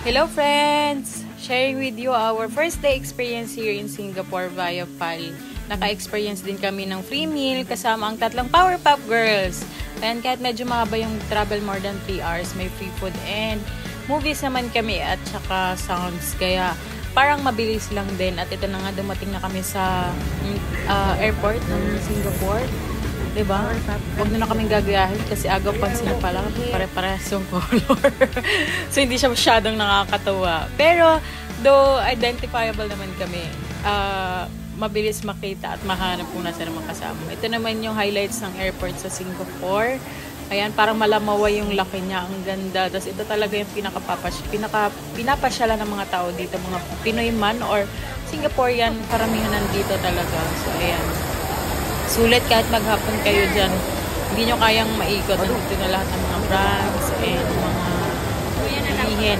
Hello friends! Sharing with you our first day experience here in Singapore via PAL. Naka-experience din kami ng free meal kasama ang tatlong Powerpuff Girls. And kahit medyo mahaba yung travel more than 3 hours, may free food and movies naman kami at saka sounds. Kaya parang mabilis lang din. At ito na nga, dumating na kami sa airport ng Singapore. Diba? Huwag na kaming gagayahin kasi agaw pansin pala. Pare-parehas yung color. So, hindi siya masyadong nakakatawa. Pero, though identifiable naman kami, mabilis makita at mahanap kung nasa naman kasama. Ito naman yung highlights ng airport sa Singapore. Ayan, parang malamaway yung laki niya. Ang ganda. Tapos ito talaga yung pinapasyalan ng mga tao dito. Mga Pinoy man or Singaporean, karamihan nandito talaga. So, ayan. Sulit kahit maghapon kayo dyan. Hindi nyo kayang maikot. Nandito na lahat ng mga brands and mga bilihin.